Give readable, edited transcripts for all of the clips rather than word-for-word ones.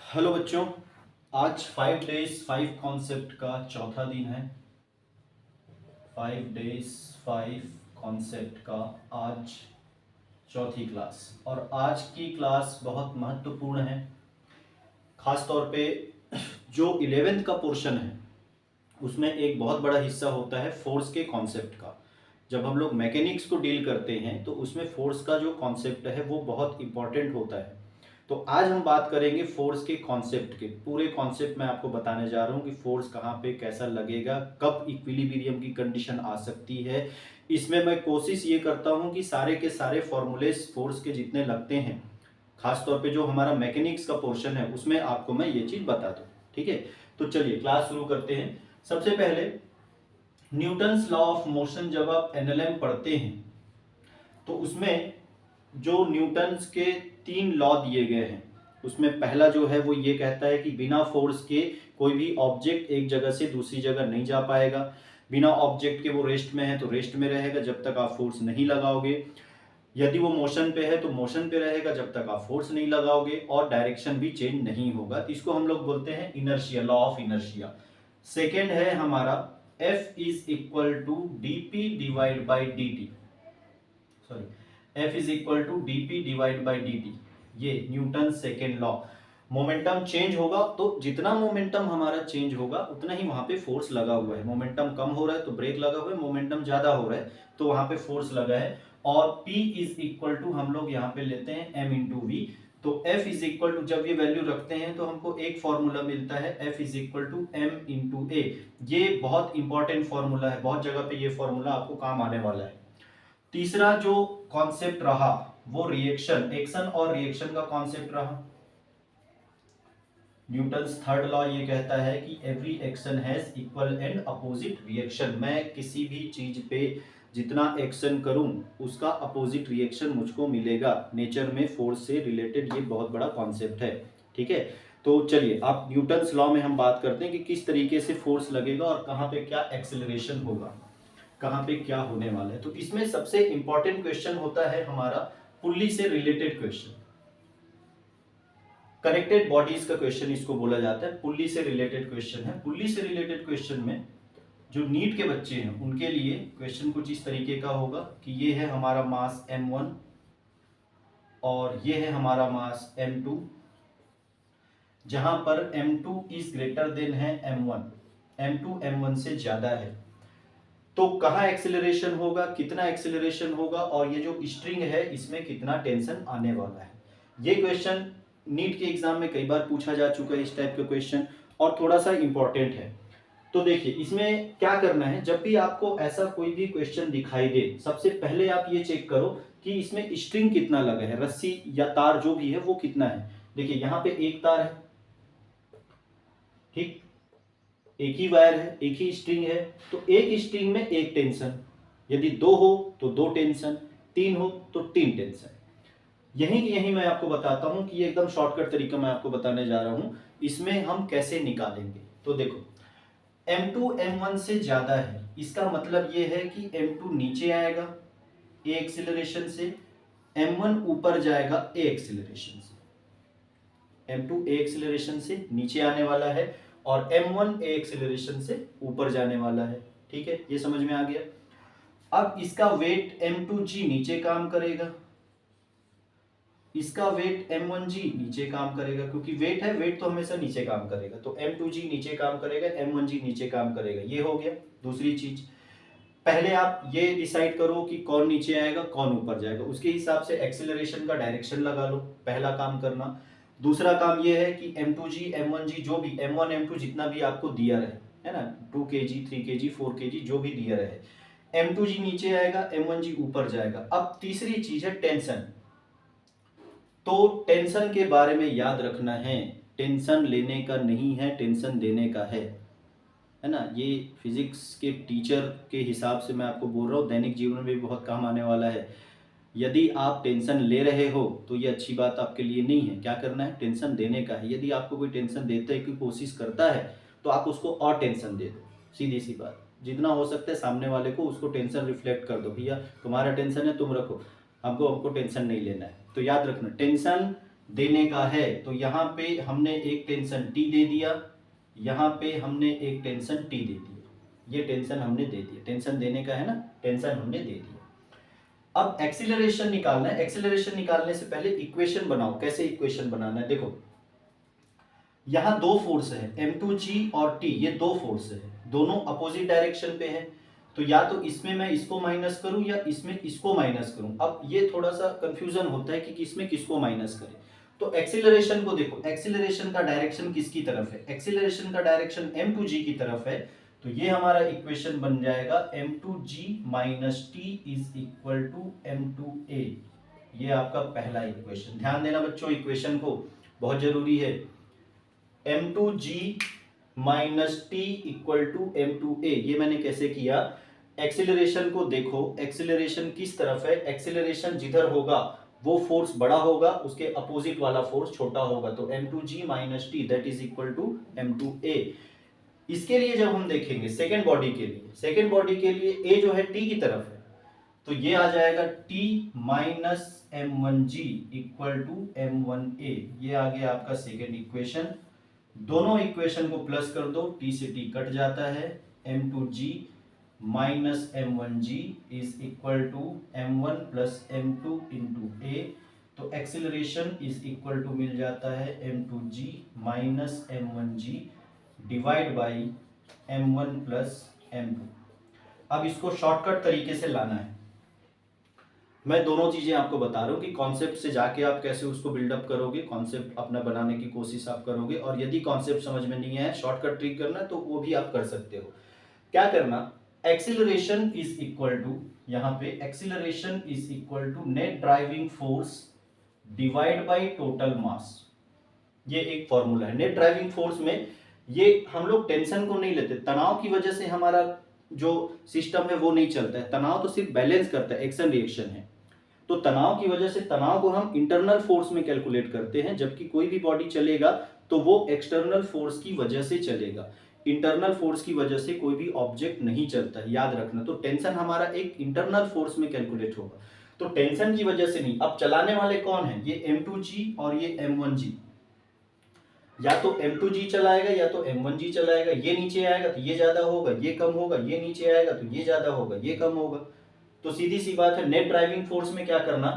Hello बच्चों, आज 5 days 5 concept का चौथा दिन है। 5 days 5 कॉन्सेप्ट का आज चौथी क्लास। और आज की क्लास बहुत महत्वपूर्ण है, खास तौर पे जो 11th का पोर्शन है उसमें एक बहुत बड़ा हिस्सा होता है फोर्स के कॉन्सेप्ट का। जब हम लोग मैकेनिक्स को डील करते हैं तो उसमें फोर्स का जो कॉन्सेप्ट है वो बहुत इंपॉर्टेंट होता है। तो आज हम बात करेंगे फोर्स के कॉन्सेप्ट के। पूरे कॉन्सेप्ट मैं आपको बताने जा रहा हूँ कि फोर्स कहाँ पे कैसा लगेगा, कब इक्विलिब्रियम की कंडीशन आ सकती है। इसमें मैं कोशिश ये करता हूँ कि सारे के सारे फॉर्मूलेस फोर्स के जितने लगते हैं, खास तौर पे जो हमारा मैकेनिक्स का पोर्शन है उसमें आपको मैं ये चीज बता दूँ। ठीक है, तो चलिए क्लास शुरू करते हैं। सबसे पहले न्यूटन्स लॉ ऑफ मोशन जब आप एनएलएम पढ़ते हैं तो उसमें जो न्यूटन्स के 3 लॉ दिए गए हैं उसमें पहला जो है वो ये कहता है कि बिना फोर्स के कोई भी ऑब्जेक्ट एक जगह से दूसरी जगह नहीं जा पाएगा। बिना ऑब्जेक्ट के वो रेस्ट में है तो रेस्ट में रहेगा जब तक आप फोर्स नहीं लगाओगे। यदि वो मोशन पे है तो मोशन पे रहेगा जब तक आप फोर्स नहीं लगाओगे, और डायरेक्शन भी चेंज नहीं होगा। तो इसको हम लोग बोलते हैं inertia, law of inertia. Second है हमारा F is equal to dp divide by dt। Sorry, F is equal to dp divide by dt। ये Newton second law. Momentum change होगा तो जितना मोमेंटम हमारा चेंज होगा उतना ही वहां पे फोर्स लगा हुआ है। मोमेंटम कम हो रहा है तो ब्रेक लगा हुआ है, मोमेंटम ज्यादा हो रहा है तो वहां पे फोर्स लगा है। और P इज इक्वल टू हम लोग यहाँ पे लेते हैं m इंटू वी। तो F इज इक्वल टू जब ये वैल्यू रखते हैं तो हमको एक फॉर्मूला मिलता है F is equal to m into a. ये बहुत इंपॉर्टेंट फॉर्मूला है, बहुत जगह पे ये फॉर्मूला आपको काम आने वाला है। तीसरा जो कॉन्सेप्ट रहा वो रिएक्शन, एक्शन और रिएक्शन का कॉन्सेप्ट रहा। न्यूटन्स थर्ड लॉ ये कहता है कि every action has equal and opposite reaction. मैं किसी भी चीज पे जितना एक्शन करूं उसका अपोजिट रिएक्शन मुझको मिलेगा। नेचर में फोर्स से रिलेटेड ये बहुत बड़ा कॉन्सेप्ट है। ठीक है, तो चलिए अब न्यूटन्स लॉ में हम बात करते हैं कि किस तरीके से फोर्स लगेगा और कहाँ पे क्या एक्सेलरेशन होगा, कहाँ पे क्या होने वाला है। तो इसमें सबसे इंपॉर्टेंट क्वेश्चन होता है हमारा पुल्ली से रिलेटेड क्वेश्चन। कनेक्टेड बॉडीज का क्वेश्चन इसको बोला जाता है, पुल्ली से रिलेटेड क्वेश्चन है। पुल्ली से रिलेटेड क्वेश्चन में जो नीट के बच्चे हैं उनके लिए क्वेश्चन कुछ इस तरीके का होगा कि ये है हमारा मास m1 और ये है हमारा मास m2, जहां पर m2 इज ग्रेटर देन है m1, m2 m1 से ज्यादा है। तो कहाँ एक्सेलरेशन होगा, कितना एक्सेलरेशन होगा, और ये जो स्ट्रिंग है इसमें कितना टेंशन आने वाला है। ये क्वेश्चन नीट के एग्जाम में कई बार पूछा जा चुका है इस टाइप का क्वेश्चन, और थोड़ा सा इंपॉर्टेंट है। तो देखिए इसमें क्या करना है, जब भी आपको ऐसा कोई भी क्वेश्चन दिखाई दे सबसे पहले आप ये चेक करो कि इसमें स्ट्रिंग कितना लगा है, रस्सी या तार जो भी है वो कितना है। देखिए यहाँ पे एक तार है, ठीक, एक ही वायर है, एक ही स्ट्रिंग है, तो एक स्ट्रिंग में एक टेंशन। यदि 2 हो तो 2 टेंशन, 3 हो तो 3 टेंशन। यही की यही मैं आपको बताता हूं कि ये एकदम शॉर्टकट तरीका मैं आपको बताने जा रहा हूं, इसमें हम कैसे निकालेंगे। तो देखो m2 m1 से ज्यादा है, इसका मतलब ये है कि m2 नीचे आएगा a एक्सिलरेशन से, m1 ऊपर जाएगा a एक्सिलरेशन से। m2 a एक्सिलरेशन से नीचे आने वाला है और m1 a एक्सिलरेशन से ऊपर जाने वाला है। ठीक है, ये समझ में आ गया। अब इसका वेट m2g नीचे काम करेगा, इसका वेट m1g नीचे काम करेगा, क्योंकि वेट है, वेट तो हमेशा नीचे काम करेगा। तो m2g नीचे काम करेगा, m1g नीचे काम करेगा। ये हो गया। दूसरी चीज, पहले आप ये डिसाइड करो कि कौन नीचे आएगा कौन ऊपर जाएगा, उसके हिसाब से एक्सेलरेशन का डायरेक्शन लगा लो, पहला काम करना। दूसरा काम ये है कि m2g m1g जो भी m1 m2 जितना भी आपको दिया रहे, है ना, 2 kg 3 kg 4 kg जो भी दिया रहे, m2g नीचे आएगा m1g ऊपर जाएगा। अब तीसरी चीज है टेंशन। तो टेंशन के बारे में याद रखना है, टेंशन लेने का नहीं है, टेंशन देने का है ना। ये फिजिक्स के टीचर के हिसाब से मैं आपको बोल रहा हूँ, दैनिक जीवन में भी बहुत काम आने वाला है। यदि आप टेंशन ले रहे हो तो ये अच्छी बात आपके लिए नहीं है। क्या करना है, टेंशन देने का है। यदि आपको कोई टेंशन देने की कोशिश करता है तो आप उसको और टेंशन दे दो, सीधी सी बात। जितना हो सकता है सामने वाले को उसको टेंशन रिफ्लेक्ट कर दो, भैया तुम्हारा टेंशन है तुम रखो, हमको टेंशन नहीं लेना है। तो याद रखना, टेंशन देने का है तो यहाँ पे हमने एक टेंशन T दे दिया, यहाँ पे हमने एक टेंशन T दे दिया, ये टेंशन हमने दे दिया, टेंशन देने का है ना, टेंशन हमने दे दिया। अब एक्सीलरेशन निकालना है। एक्सीलरेशन निकालने से पहले इक्वेशन बनाओ। कैसे इक्वेशन बनाना है, देखो यहाँ दो फोर्स है m2g और t, ये दो फोर्स है, दोनों अपोजिट डायरेक्शन पे है, तो या तो इसमें मैं इसको माइनस करूं या इसमें इसको माइनस करूं। अब ये थोड़ा सा कंफ्यूजन होता है कि किसमें किसको माइनस करें। तो एक्सीलरेशन को देखो, एक्सीलरेशन का डायरेक्शन किसकी तरफ है, एक्सीलरेशन का डायरेक्शन m2g की तरफ है, तो ये हमारा इक्वेशन बन जाएगा m2g minus T is equal to m2a। ये आपका पहला इक्वेशन। ध्यान देना बच्चों, इक्वेशन को बहुत जरूरी है। m2g minus T equal to m2a, ये मैंने कैसे किया, एक्सीलरेशन को देखो, एक्सीलरेशन किस तरफ है, एक्सीलरेशन जिधर होगा वो फोर्स बड़ा होगा, उसके अपोजिट वाला फोर्स छोटा होगा, तो m2g minus T that is equal to m2a। इसके लिए जब हम देखेंगे सेकेंड बॉडी के लिए, सेकेंड बॉडी के लिए a जो है t की तरफ है, तो ये आ जाएगा t minus m1g equal to m1a। ये आ गया आपका सेकेंड इक्वेशन। दोनों इक्वेशन को प्लस कर दो, t से t कट जाता है, m2g minus m1g is equal to m1 plus m2 into a, तो एक्सीलरेशन इज इक्वल टू मिल जाता है m2g minus m1g divide by m1 plus m2। अब इसको शॉर्टकट तरीके से लाना है। मैं दोनों चीजें आपको बता रहा हूँ कि कॉन्सेप्ट से जाके आप कैसे उसको बिल्डअप करोगे, कॉन्सेप्ट अपना बनाने की कोशिश आप करोगे, और यदि कॉन्सेप्ट समझ में नहीं आया, शॉर्टकट ट्रिक करना है तो वो भी आप कर सकते हो। क्या करना, एक्सीलरेशन इज इक्वल टू, यहाँ पे acceleration is equal to net driving force divide by total mass. ये एक फॉर्मूला है। नेट ड्राइविंग फोर्स में ये हम लोग टेंशन को नहीं लेते, तनाव की वजह से हमारा जो सिस्टम है वो नहीं चलता है, तनाव तो सिर्फ बैलेंस करता है, एक्शन रिएक्शन है, तो तनाव की वजह से तनाव को हम इंटरनल फोर्स में कैलकुलेट करते हैं, जबकि कोई भी बॉडी चलेगा तो वो एक्सटर्नल फोर्स की वजह से चलेगा, इंटरनल फोर्स की वजह से कोई भी ऑब्जेक्ट नहीं चलता है, याद रखना। तो टेंशन हमारा एक इंटरनल फोर्स में कैलकुलेट होगा, तो टेंशन की वजह से नहीं। अब चलाने वाले कौन है, ये m2g और ये m1g, या तो m2g चलाएगा या तो m1g चलाएगा, ये नीचे आएगा तो ये ज्यादा होगा, ये कम होगा, ये नीचे आएगा तो ये ज्यादा होगा, ये कम होगा। तो सीधी सी बात है, नेट ड्राइविंग फोर्स में क्या करना,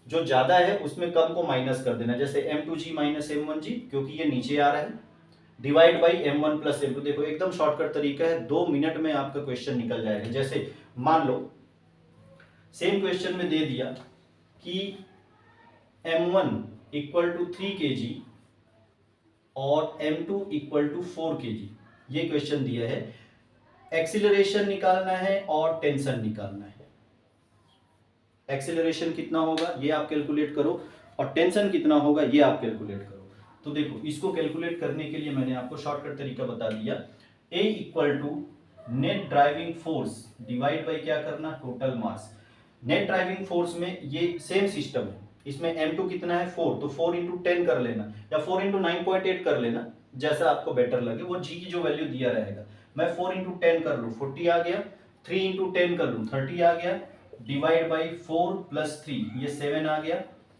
जो ज्यादा है उसमें कम को माइनस कर देना, जैसे m2g माइनस m1g, क्योंकि ये नीचे आ रहा है, divide by m1 plus m2। देखो एकदम शॉर्टकट तरीका है, 2 मिनट में आपका क्वेश्चन निकल जाएगा। जैसे मान लो सेम क्वेश्चन में दे दिया कि m1 इक्वल टू 3 kg और m2 इक्वल टू 4 kg, ये क्वेश्चन दिया है, एक्सीलरेशन निकालना है और टेंशन निकालना है। एक्सीलरेशन कितना होगा ये आप कैलकुलेट करो, और टेंशन कितना होगा ये आप कैलकुलेट करो। तो देखो इसको कैलकुलेट करने के लिए मैंने आपको शॉर्टकट तरीका बता दिया, A equal to net driving force divide by क्या करना, total mass. Net driving force में ये सेम सिस्टम है, इसमें m2 कितना है 4, तो 4 इंटू 10 कर लेना या 4 इंटू 9.8 कर लेना, जैसा आपको बेटर लगे, वो g की जो वैल्यू दिया रहेगा। मैं 4 इंटू 10 कर लूँ 40 आ गया, 3 इंटू 10 कर लूँ 30 आ गया, डिवाइड बाई 4 प्लस 3 ये 7 आ गया,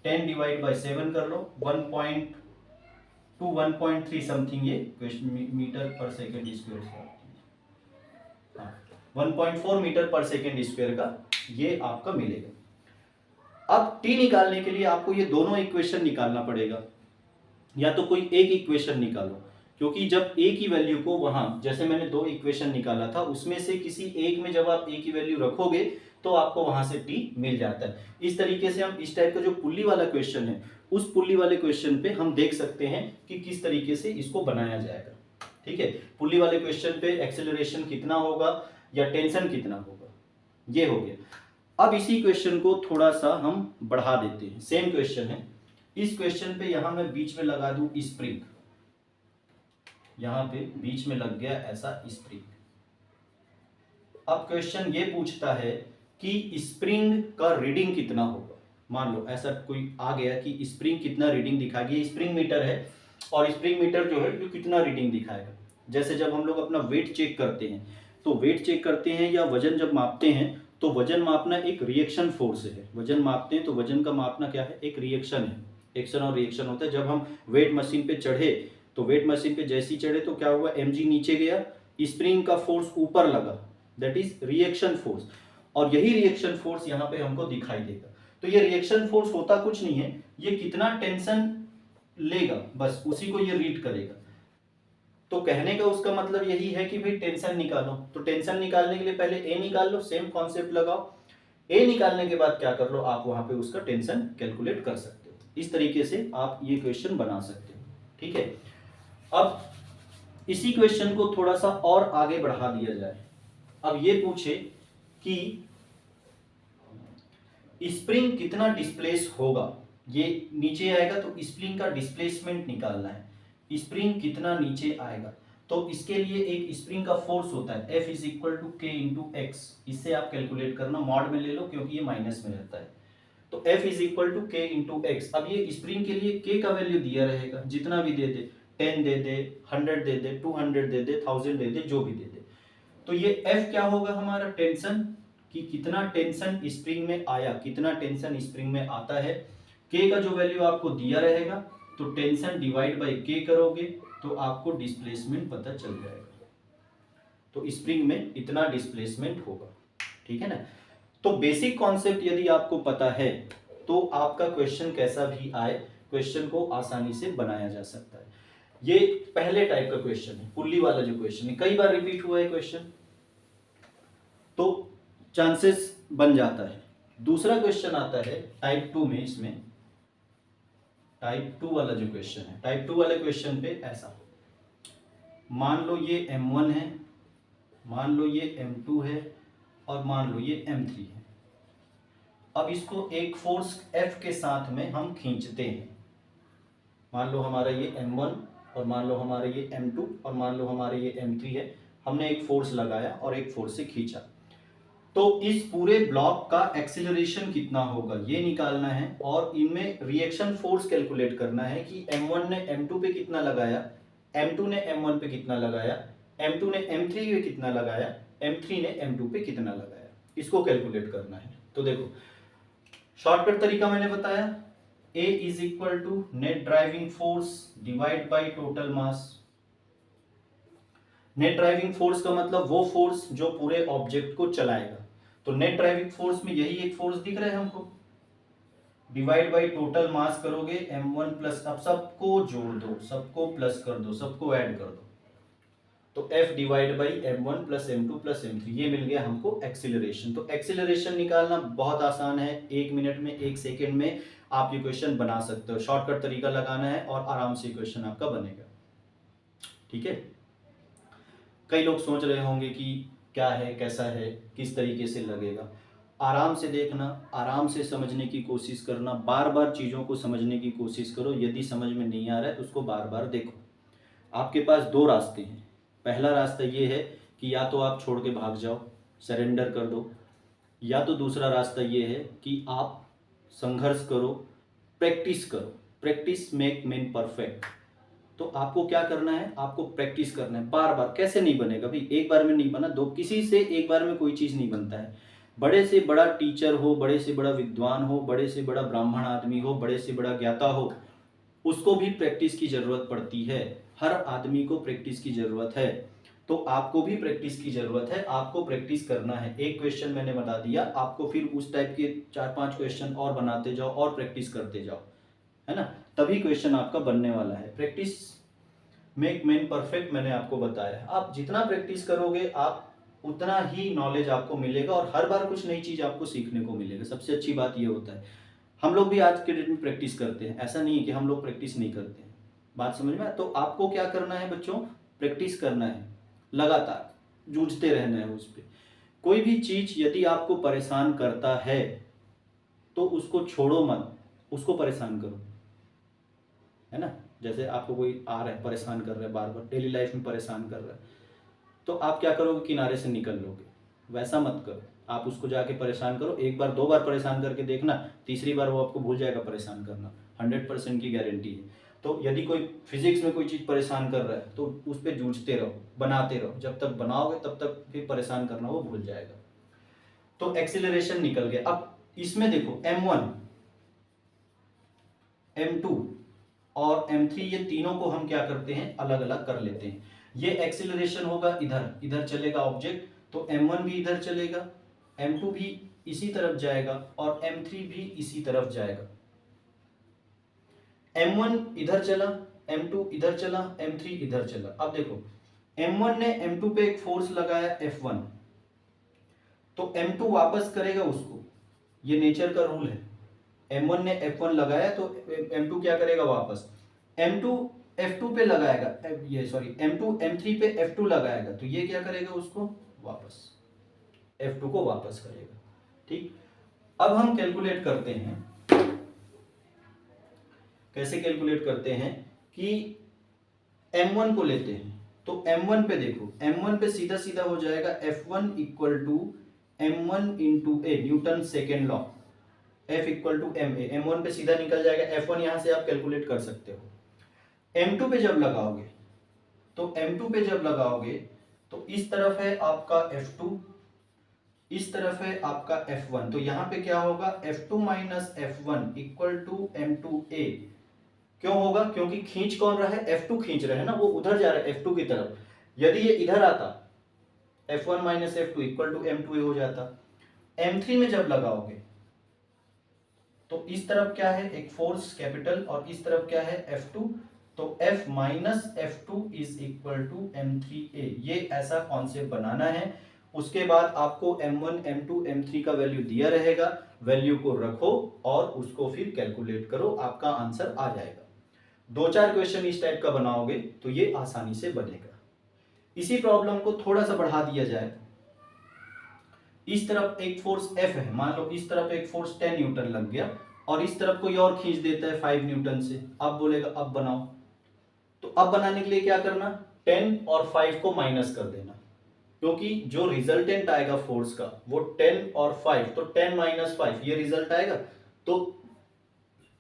10 डिवाइड बाई 7 कर लो, 1.2 1.3 समथिंग ये मीटर पर सेकेंड स्क्वायर का, 1.4 मीटर पर सेकेंड स्क्वायर का ये आपका मिलेगा। अब t निकालने के लिए आपको ये दोनों इक्वेशन निकालना पड़ेगा, या तो कोई एक इक्वेशन निकालो, क्योंकि जब a की वैल्यू को वहां, जैसे मैंने 2 इक्वेशन निकाला था, उसमें से किसी एक में जब आप a की वैल्यू रखोगे तो आपको वहां से t मिल जाता है। इस तरीके से हम इस टाइप का जो पुल्ली वाला क्वेश्चन है, उस पुल्ली वाले क्वेश्चन पे हम देख सकते हैं कि किस तरीके से इसको बनाया जाएगा। ठीक है, पुल्ली वाले क्वेश्चन पे एक्सेलरेशन कितना होगा या टेंशन कितना होगा, ये हो गया। अब इसी क्वेश्चन को थोड़ा सा हम बढ़ा देते हैं, सेम क्वेश्चन है, इस क्वेश्चन पे यहां मैं बीच में लगा दूं स्प्रिंग, यहां पे बीच में लग गया ऐसा स्प्रिंग। अब क्वेश्चन ये पूछता है कि स्प्रिंग का रीडिंग कितना होगा। मान लो ऐसा कोई आ गया कि स्प्रिंग कितना रीडिंग दिखाएगी, स्प्रिंग मीटर है और स्प्रिंग मीटर जो है वो कितना रीडिंग दिखाएगा। जैसे जब हम लोग अपना वेट चेक करते हैं, तो वेट चेक करते हैं या वजन जब मापते हैं, तो वजन मापना एक रिएक्शन फोर्स है, वजन मापते हैं तो वजन का मापना क्या है, एक रिएक्शन है। एक्शन और रिएक्शन होता है। जब हम वेट मशीन पे चढ़े तो वेट मशीन पे जैसे ही चढ़े तो क्या हुआ, mg नीचे गया, स्प्रिंग का फोर्स ऊपर लगा, दैट इज रिएक्शन फोर्स, और यही रिएक्शन फोर्स यहाँ पे हमको दिखाई देगा। तो ये रिएक्शन फोर्स होता कुछ नहीं है, ये कितना टेंशन लेगा बस उसी को ये रीड करेगा। तो कहने का उसका मतलब यही है कि भाई टेंशन निकालो, तो टेंशन निकालने के लिए पहले ए निकाल लो, सेम कॉन्सेप्ट लगाओ। ए निकालने के बाद क्या कर लो, आप वहां पे उसका टेंशन कैलकुलेट कर सकते हो। इस तरीके से आप ये क्वेश्चन बना सकते हो, ठीक है। अब इसी क्वेश्चन को थोड़ा सा और आगे बढ़ा दिया जाए। अब ये पूछे कि स्प्रिंग कितना डिस्प्लेस होगा, ये नीचे आएगा तो स्प्रिंग का डिस्प्लेसमेंट निकालना है, स्प्रिंग कितना नीचे आएगा। तो इसके लिए एक स्प्रिंग का फोर्स होता है F इज इक्वल टू के इंटू एक्स, इससे आप कैलकुलेट करना, मॉड में ले लो क्योंकि ये माइनस में रहता है। तो F इज इक्वल टू के इंटू एक्स। अब ये स्प्रिंग के लिए के का वैल्यू दिया रहेगा, जितना भी दे दे, 10 दे दे, 100 दे दे, 200 दे दे, 1000 दे दे, जो भी दे दे। तो ये F क्या होगा हमारा, टेंशन, कि कितना टेंशन स्प्रिंग में आया, कितना टेंशन स्प्रिंग में आता है। के का जो वैल्यू आपको दिया रहेगा, तो टेंशन डिवाइड बाय के करोगे तो आपको डिस्प्लेसमेंट पता चल जाएगा। तो स्प्रिंग में इतना डिस्प्लेसमेंट होगा, ठीक है ना। तो बेसिक कॉन्सेप्ट यदि आपको पता है तो आपका क्वेश्चन कैसा भी आए, क्वेश्चन को आसानी से बनाया जा सकता है। ये पहले टाइप का क्वेश्चन है, पुल्ली वाला जो क्वेश्चन है, कई बार रिपीट हुआ है क्वेश्चन, तो चांसेस बन जाता है। दूसरा क्वेश्चन आता है टाइप 2 में, इसमें टाइप 2 वाला जो क्वेश्चन है, टाइप 2 वाले क्वेश्चन पे ऐसा, मान लो ये m1 है, मान लो ये m2 है, और मान लो ये m3 है। अब इसको एक फोर्स F के साथ में हम खींचते हैं, मान लो हमारा ये m1 और मान लो हमारा ये m2 और मान लो हमारा ये m3 है, हमने एक फोर्स लगाया और एक फोर्स से खींचा। तो इस पूरे ब्लॉक का एक्सीलरेशन कितना होगा ये निकालना है, और इनमें रिएक्शन फोर्स कैलकुलेट करना है कि m1 ने m2 पे कितना लगाया, m2 ने m1 पे कितना लगाया, m2 ने m3 पे कितना लगाया, m3 ने m2 पे कितना लगाया, इसको कैलकुलेट करना है। तो देखो शॉर्टकट तरीका मैंने बताया, A is equal to net driving force divide by total mass. Net driving force का मतलब वो फोर्स जो पूरे ऑब्जेक्ट को चलाएगा, तो नेट ड्राइविंग फोर्स में यही एक फोर्स दिख रहा है हमको, डिवाइड बाई टोटल मास करोगे m1 प्लस, अब सबको जोड़ दो, सबको प्लस कर दो, सबको ऐड कर दो, तो F divide by m1 plus m2 plus m3, ये मिल गया हमको एक्सीलरेशन। तो एक्सीलरेशन निकालना बहुत आसान है, 1 मिनट में 1 सेकेंड में आप ये क्वेश्चन बना सकते हो। शॉर्टकट तरीका लगाना है और आराम से क्वेश्चन आपका बनेगा, ठीक है। कई लोग सोच रहे होंगे कि क्या है, कैसा है, किस तरीके से लगेगा। आराम से देखना, आराम से समझने की कोशिश करना, बार बार चीज़ों को समझने की कोशिश करो। यदि समझ में नहीं आ रहा है तो उसको बार बार देखो। आपके पास 2 रास्ते हैं। पहला रास्ता ये है कि या तो आप छोड़ के भाग जाओ, सरेंडर कर दो, या तो दूसरा रास्ता ये है कि आप संघर्ष करो, प्रैक्टिस करो। Practice make man perfect. तो आपको क्या करना है, आपको प्रैक्टिस करना है बार बार। कैसे नहीं बनेगा भाई, एक बार में नहीं बना, दो किसी से एक बार में कोई चीज़ नहीं बनता है। बड़े से बड़ा टीचर हो, बड़े से बड़ा विद्वान हो, बड़े से बड़ा ब्राह्मण आदमी हो, बड़े से बड़ा ज्ञाता हो, उसको भी प्रैक्टिस की ज़रूरत पड़ती है। हर आदमी को प्रैक्टिस की ज़रूरत है, तो आपको भी प्रैक्टिस की ज़रूरत है। आपको प्रैक्टिस करना है। एक क्वेश्चन मैंने बता दिया, आपको फिर उस टाइप के 4-5 क्वेश्चन और बनाते जाओ और प्रैक्टिस करते जाओ, है ना, तभी क्वेश्चन आपका बनने वाला है। प्रैक्टिस मेक मैन परफेक्ट मैंने आपको बताया। आप जितना प्रैक्टिस करोगे आप उतना ही नॉलेज आपको मिलेगा, और हर बार कुछ नई चीज़ आपको सीखने को मिलेगा। सबसे अच्छी बात ये होता है, हम लोग भी आज के डेट में प्रैक्टिस करते हैं, ऐसा नहीं है कि हम लोग प्रैक्टिस नहीं करते हैं। बात समझ में? तो आपको क्या करना है बच्चों, प्रैक्टिस करना है, लगातार जूझते रहना है उस पर। कोई भी चीज़ यदि आपको परेशान करता है तो उसको छोड़ो मत, उसको परेशान करो, है ना। जैसे आपको कोई आ रहा है, परेशान कर रहा है, बार बार डेली लाइफ में परेशान कर रहा है, तो आप क्या करोगे, किनारे से निकल लोगे। वैसा मत करो, आप उसको जाके परेशान करो। 1 बार 2 बार परेशान करके देखना, तीसरी बार वो आपको भूल जाएगा परेशान करना, 100% की गारंटी है। तो यदि कोई फिजिक्स में कोई चीज़ परेशान कर रहा है तो उस पर जूझते रहो, बनाते रहो। जब तक बनाओगे तब तक फिर परेशान करना वो भूल जाएगा। तो एक्सीलरेशन निकल गया। अब इसमें देखो m1, m2 और m3, ये तीनों को हम क्या करते हैं, अलग अलग कर लेते हैं। ये एक्सीलरेशन होगा, इधर इधर चलेगा ऑब्जेक्ट, तो m1 भी इधर चलेगा, m2 भी इसी तरफ जाएगा और m3 भी इसी तरफ जाएगा। m1 इधर चला, m2 इधर चला, m3 इधर चला। अब देखो m1 ने m2 पे एक फोर्स लगाया F1, तो m2 वापस करेगा उसको, ये नेचर का रूल है। m1 ने F1 लगाया तो m2 क्या करेगा वापस, m2 F2 पे लगाएगा, ये सॉरी m2 m3 पे F2 लगाएगा, तो ये क्या करेगा उसको वापस, F2 को वापस करेगा। ठीक, अब हम कैलकुलेट करते हैं, कैसे कैलकुलेट करते हैं कि m1 को लेते हैं, तो m1 पे देखो, m1 पे सीधा सीधा हो जाएगा F1 equal to m1 into A, Newton second law, F equal to M A, m1 पे सीधा निकल जाएगा, F1 यहां से आप कैलकुलेट कर सकते हो। m2 पे जब लगाओगे, तो m2 पे जब लगाओगे तो इस तरफ है आपका F2, इस तरफ है आपका F1, तो यहां पे क्या होगा, F2 minus F1 equal to M2A। क्यों होगा, क्योंकि खींच कौन रहा है, F2 खींच रहा है ना, वो उधर जा रहा है F2 की तरफ। यदि ये इधर आता F1 minus F2 equal to M2A हो जाता। M3 में जब लगाओगे तो इस तरफ क्या है, एक फोर्स कैपिटल, और इस तरफ क्या है F2, तो F minus F2 is equal to M3A। ये ऐसा कॉन्सेप्ट बनाना है। उसके बाद आपको M1 M2 M3 का वैल्यू दिया रहेगा, वैल्यू को रखो और उसको फिर कैलकुलेट करो, आपका आंसर आ जाएगा। 2-4 क्वेश्चन इस टाइप का बनाओगे तो ये आसानी से बनेगा। इसी प्रॉब्लम को थोड़ा सा बढ़ा दिया जाए, इस तरफ एक फोर्स F है, मान लो इस तरफ एक फोर्स 10 न्यूटन लग गया और इस तरफ कोई और खींच देता है 5 न्यूटन से। अब बोलेगा अब बनाओ, तो अब बनाने के लिए क्या करना, 10 और 5 को माइनस कर देना, क्योंकि जो रिजल्टेंट आएगा फोर्स का वो 10 और 5, तो 10 माइनस 5 ये रिजल्ट आएगा। तो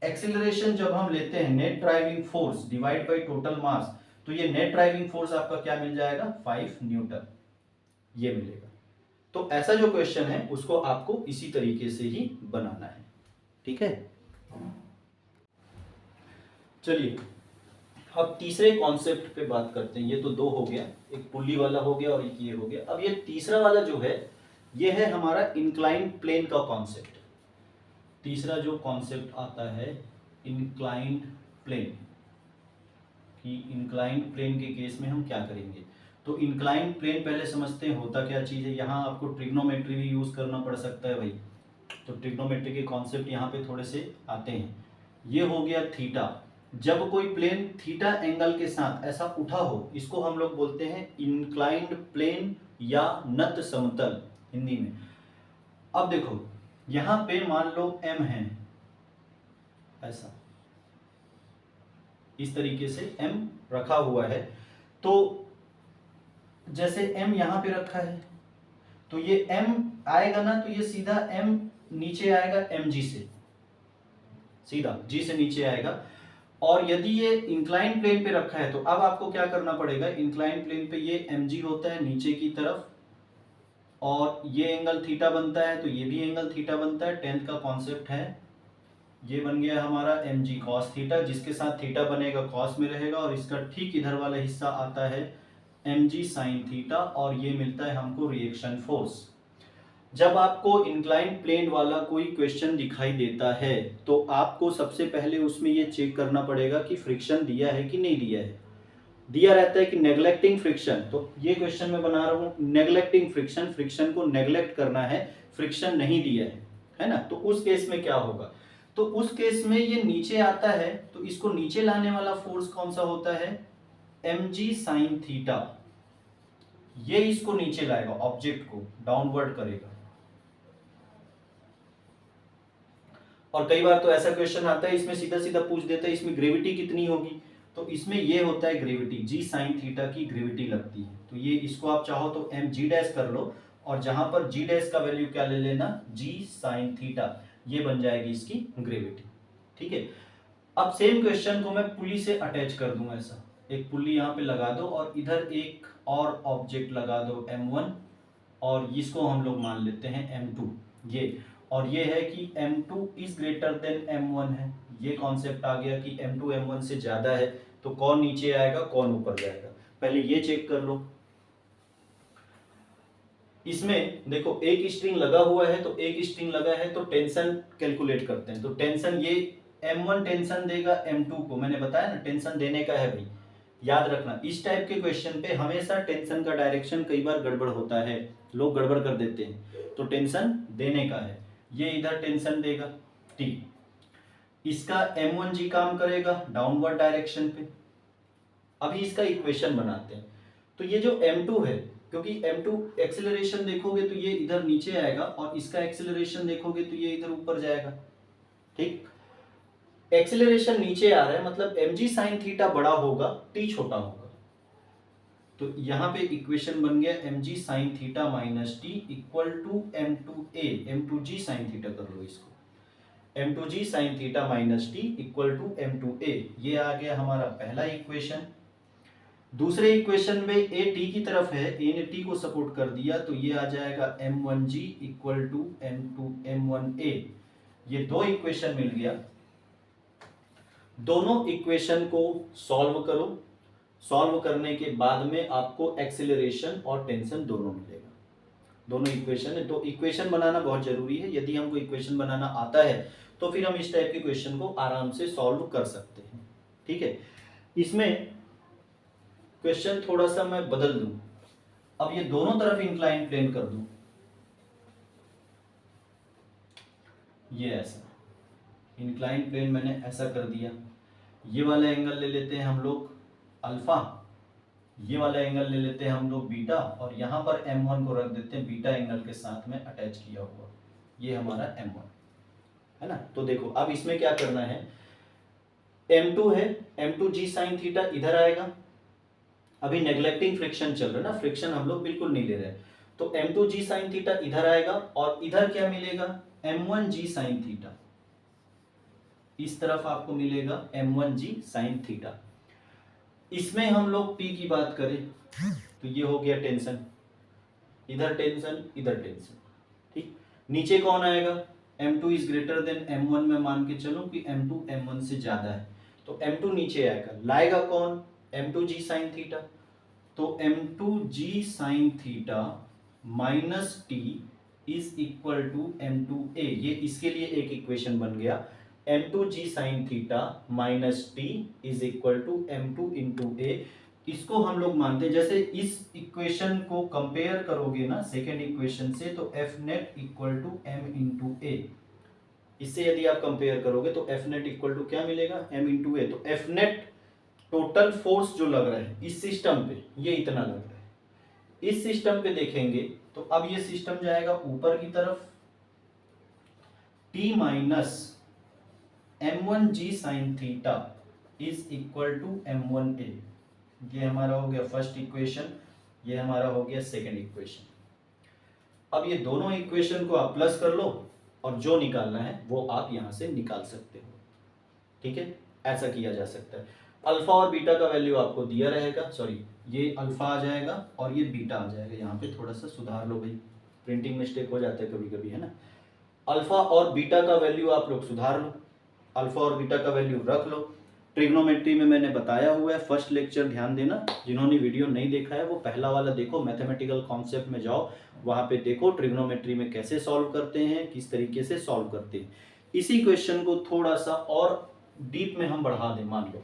एक्सीलरेशन जब हम लेते हैं net driving force divide by total मास, तो ये नेट ड्राइविंग फोर्स आपका क्या मिल जाएगा, 5 न्यूटन ये मिलेगा। तो ऐसा जो क्वेश्चन है उसको आपको इसी तरीके से ही बनाना है। ठीक है, चलिए अब तीसरे कॉन्सेप्ट पे बात करते हैं। ये तो 2 हो गया, एक पुल्ली वाला हो गया और एक ये हो गया। अब ये तीसरा वाला जो है ये है हमारा इंक्लाइंड प्लेन का कॉन्सेप्ट। तीसरा जो कॉन्सेप्ट आता है इंक्लाइंड प्लेन, कि इंक्लाइंड प्लेन के केस में हम क्या करेंगे। तो इंक्लाइंड प्लेन पहले समझते हैं होता क्या चीज़ है। यहाँ आपको ट्रिग्नोमेट्री भी यूज़ करना पड़ सकता है भाई, तो ट्रिग्नोमेट्री के कॉन्सेप्ट यहाँ पे थोड़े से आते हैं। ये हो गया थीटा, जब कोई प्लेन थीटा एंगल के साथ ऐसा उठा हो, इसको हम लोग बोलते हैं इंक्लाइंड प्लेन या नत समतल हिंदी में। अब देखो यहाँ पे मान लो m है, ऐसा इस तरीके से m रखा हुआ है, तो जैसे m यहाँ पे रखा है तो ये m आएगा ना, तो ये सीधा m नीचे आएगा mg से, सीधा g से नीचे आएगा। और यदि ये इंक्लाइन प्लेन पे रखा है तो अब आपको क्या करना पड़ेगा, इंक्लाइन प्लेन पे ये mg होता है नीचे की तरफ, और ये एंगल थीटा बनता है, तो ये भी एंगल थीटा बनता है। 10th का कॉन्सेप्ट है, ये बन गया हमारा mg cos थीटा, जिसके साथ थीटा बनेगा cos में रहेगा, और इसका ठीक इधर वाला हिस्सा आता है mg sin थीटा, और ये मिलता है हमको रिएक्शन फोर्स। जब आपको इंक्लाइंड प्लेन वाला कोई क्वेश्चन दिखाई देता है तो आपको सबसे पहले उसमें ये चेक करना पड़ेगा कि फ्रिक्शन दिया है कि नहीं दिया है। दिया रहता है कि नेग्लेक्टिंग फ्रिक्शन, तो ये क्वेश्चन मैं बना रहा हूँ नेग्लेक्टिंग फ्रिक्शन, फ्रिक्शन को नेग्लेक्ट करना है, फ्रिक्शन नहीं दिया है ना। तो उस केस में क्या होगा, तो उस केस में ये नीचे आता है, तो इसको नीचे लाने वाला फोर्स कौन सा होता है, mg sin थीटा। ये इसको नीचे लाएगा, ऑब्जेक्ट को डाउनवर्ड करेगा। और कई बार तो ऐसा क्वेश्चन आता है इसमें सीधा सीधा पूछ देता है इसमें ग्रेविटी कितनी होगी, तो इसमें ये होता है ग्रेविटी, जी साइन थीटा की ग्रेविटी लगती है। तो ये इसको आप चाहो तो एम जी डैश कर लो, और जहां पर जी डैश का वैल्यू क्या ले लेना, जी साइन थीटा, ये बन जाएगी इसकी ग्रेविटी। ठीक है, अब सेम क्वेश्चन को मैं पुली से अटैच कर दूं, ऐसा एक पुली यहाँ पे लगा दो और इधर एक और ऑब्जेक्ट लगा दो m1, और इसको हम लोग मान लेते हैं m2 ये, और ये है कि m2 is greater than m1 है, ये कॉन्सेप्ट आ गया कि M2 M1 से ज्यादा है तो कौन नीचे आएगा कौन ऊपर जाएगा, पहले ये चेक कर लो। इसमें देखो एक स्ट्रिंग लगा हुआ है, तो एक स्ट्रिंग लगा है तो टेंशन कैलकुलेट करते हैं। तो टेंशन ये M1 टेंशन देगा M2 को, मैंने बताया ना टेंशन देने का है भाई, याद रखना। इस टाइप के क्वेश्चन पे हमेशा टेंशन का डायरेक्शन कई बार गड़बड़ होता है, लोग गड़बड़ कर देते हैं। तो टेंशन देने का है, ये इधर टेंशन देगा T, इसका M1G काम करेगा डाउनवर्ड डायरेक्शन पे। अभी इसका इक्वेशन बनाते हैं। तो ये जो M2 है, क्योंकि M2 एक्सेलरेशन देखोगे तो ये इधर नीचे आएगा और इसका एक्सेलरेशन देखोगे तो ये इधर ऊपर जाएगा, ठीक। एक्सेलरेशन नीचे आ रहा है मतलब mg sin थीटा बड़ा होगा, t छोटा होगा। तो यहां पे इक्वेशन बन गया mg sin theta minus t equal to m2a, m2g sin theta कर लो इसको, m2g sin theta minus t equal to m2a। ये आ गया हमारा पहला इक्वेशन। दूसरे इक्वेशन में a t की तरफ है, a ने t को सपोर्ट कर दिया तो ये आ जाएगा m1g इक्वल टू m1a। ये दो इक्वेशन मिल गया। दोनों इक्वेशन को सॉल्व करो, सॉल्व करने के बाद में आपको एक्सेलरेशन और टेंशन दोनों मिलेगा। दोनों इक्वेशन है, तो इक्वेशन बनाना बहुत जरूरी है। यदि हमको इक्वेशन बनाना आता है तो फिर हम इस टाइप के क्वेश्चन को आराम से सॉल्व कर सकते हैं, ठीक है। इसमें क्वेश्चन थोड़ा सा मैं बदल दूं, अब ये दोनों तरफ इंक्लाइन प्लेन कर दूं, ये ऐसा इंक्लाइन प्लेन मैंने ऐसा कर दिया। ये वाला एंगल ले लेते हैं हम लोग अल्फा, ये वाला एंगल ले लेते हैं हम लोग बीटा, और यहां पर M1 को रख देते हैं बीटा एंगल के साथ में अटैच किया हुआ, ये हमारा M1 है ना। तो देखो अब इसमें क्या करना है, M2 है, M2g sin थीटा इधर आएगा। अभी नेग्लेक्टिंग फ्रिक्शन चल रहा है ना, फ्रिक्शन हम लोग बिल्कुल नहीं ले रहे, तो M2g sin थीटा इधर आएगा और इधर क्या मिलेगा M1g sin थीटा, इस तरफ आपको मिलेगा M1g sin थीटा। इसमें हम लोग P की बात करें तो ये हो गया टेंशन, इधर टेंशन इधर टेंशन, ठीक। नीचे कौन आएगा, M2 is greater than M1 में मान के चलो कि M2 M1 से ज्यादा है, तो M2 नीचे आएगा, लाएगा कौन M2g sin थीटा। तो M2g sin theta minus t is equal to M2a, ये इसके लिए एक इक्वेशन बन गया, M2g sin theta minus t is equal to M2 into a। इसको हम लोग मानते हैं, जैसे इस इक्वेशन को कंपेयर करोगे ना सेकेंड इक्वेशन से, तो F net equal to M into a, इससे यदि आप कंपेयर करोगे तो F नेट इक्वल टू क्या मिलेगा M इंटू a। तो F नेट टोटल फोर्स जो लग रहा है इस सिस्टम पे, ये इतना लग रहा है। इस सिस्टम पे देखेंगे तो अब ये सिस्टम जाएगा ऊपर की तरफ, T minus M1g sin theta is equal to M1a। ये हमारा हो गया फर्स्ट इक्वेशन, ये हमारा हो गया सेकंड इक्वेशन। अब ये दोनों इक्वेशन को आप प्लस कर लो और जो निकालना है वो आप यहां से निकाल सकते हो, ठीक है। ऐसा किया जा सकता है। अल्फा और बीटा का वैल्यू आपको दिया रहेगा, सॉरी ये अल्फा आ जाएगा और ये बीटा आ जाएगा। यहाँ पे थोड़ा सा सुधार लो भाई, प्रिंटिंग मिस्टेक हो जाता है कभी कभी, है ना। अल्फा और बीटा का वैल्यू आप लोग सुधार लो, अल्फा और बीटा का वैल्यू रख लो। ट्रिग्नोमेट्री में मैंने बताया हुआ है, फर्स्ट लेक्चर ध्यान देना, जिन्होंने वीडियो नहीं देखा है वो पहला वाला देखो, मैथमेटिकल कॉन्सेप्ट में जाओ, वहां पे देखो ट्रिग्नोमेट्री में कैसे सॉल्व करते हैं, किस तरीके से सॉल्व करते हैं। इसी क्वेश्चन को थोड़ा सा और डीप में हम बढ़ा दें, मान लो